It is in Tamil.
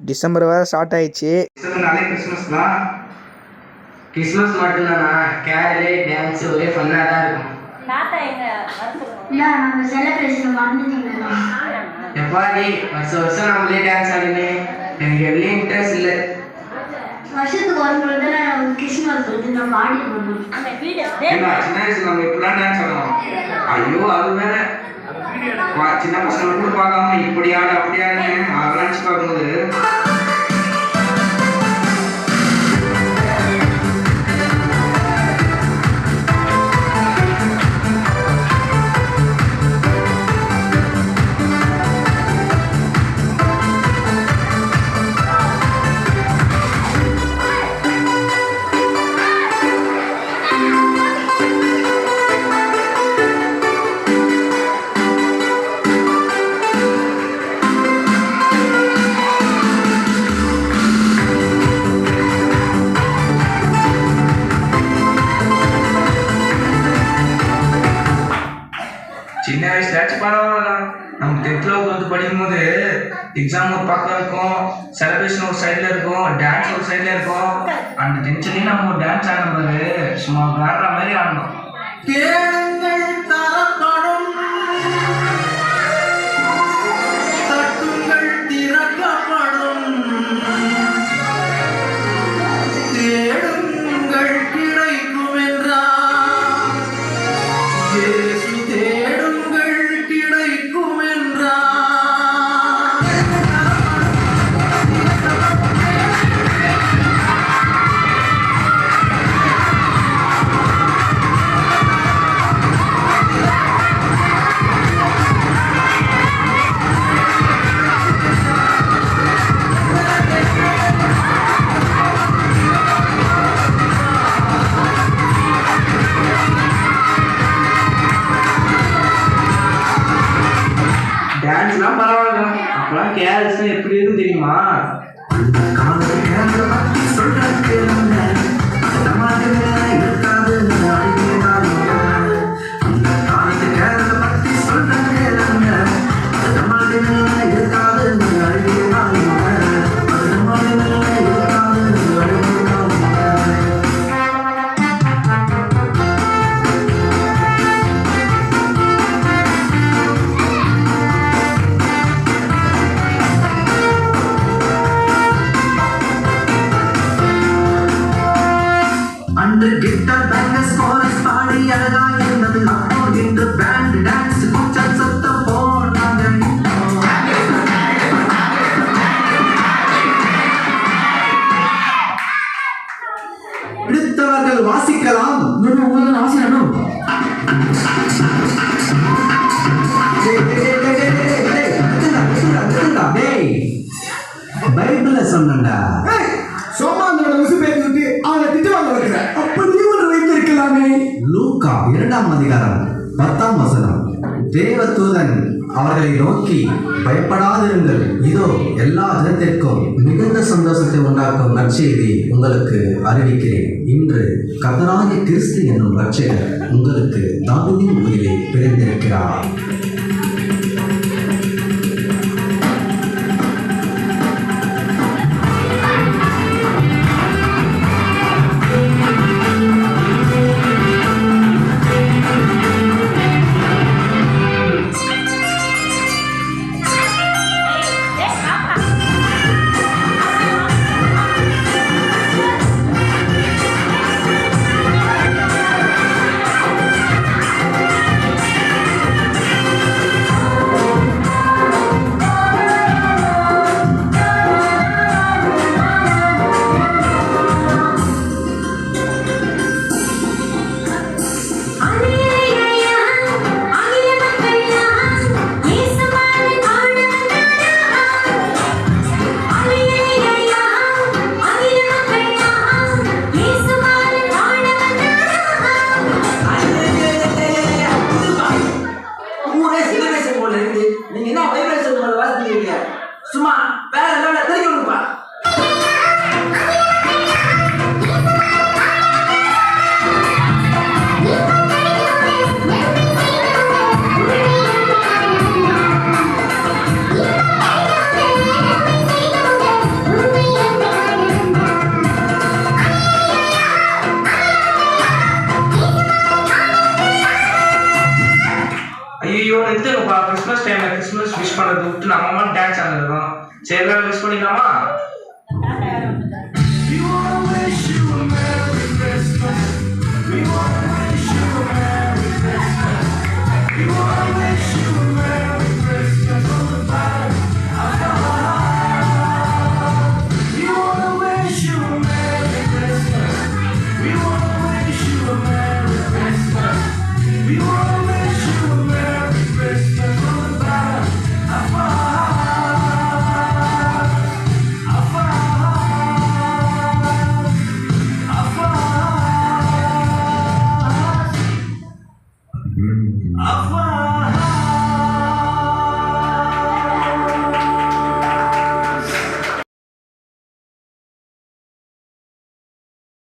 டிசம்பர் வேறு ஸ்டார்ட் ஆயிடுச்சு. டிசம்பர்னாலே கிறிஸ்மஸ் தான். கிறிஸ்மஸ் மட்டும்தானா, கேரளே டான்ஸ் ஒரே ஃபன்னாக தான் இருக்கும். எப்பாடி வருஷம் வருஷம் நம்மளே டான்ஸ் ஆடுங்க, எனக்கு எவ்வளோ இன்ட்ரெஸ்ட் இல்லை. வருஷத்துக்கு ஒரு முறை தான் கிறிஸ்மஸ் வந்து நம்ம ஆடி போடணும். சின்ன வயசுல நம்ம இப்படிலாம் டான்ஸ் ஆடுவோம். ஐயோ அது வேற சின்ன பசங்க கூட பார்க்காம இப்படி ஆடு அப்படி ஆடுன்னு அதெல்லாம் நினச்சி பார்க்கும்போது சின்ன வயசுலாச்சும் பரவாயில்ல. நம்ம 10th வந்து படிக்கும்போது எக்ஸாம் ஒரு பக்கம் இருக்கும், செலிப்ரேஷன் ஒரு சைடில் இருக்கும், டான்ஸ் ஒரு சைடில் இருக்கும். அந்த டென்ஷன்லேயும் நம்ம ஒரு டான்ஸ் ஆடும்போது சும்மா வேற மாதிரி ஆடணும். டான்ஸ்லாம் பரவாயில்ல, அப்பெல்லாம் கேர்ள்ஸ் எப்படி இருக்கும் தெரியுமா? பிடித்தவர்கள் வாசிக்கலாம். பைபிள்ல சொன்னடா, சோமாந்தோட உசு பேசிட்டு அவனை திட்டுவாங்க வைக்கிற. அப்படி ஒன்று வைத்திருக்கலாமே. லூக்கா 2ஆம் அதிகாரம் 10ஆம் வசனம். தேவதூதன் அவர்களை நோக்கி, பயப்படாதிருங்கள், இதோ எல்லா ஜனத்திற்கும் மிகுந்த சந்தோஷத்தை உண்டாக்கும் நற்செய்தி உங்களுக்கு அறிவிக்கிறேன். இன்று கர்த்தராகிய கிறிஸ்து என்னும் ரட்சகர் உங்களுக்கு தாவீதின் ஊரிலே பிறந்திருக்கிறார். கிறிஸ்மஸ் டைம்ல கிறிஸ்மஸ் விஷ் பண்றது விட்டு நம்ம டான்ஸ் ஆடுறோம். சரி எல்லாரும் விஷ் பண்ணிக்கலாமா? Afar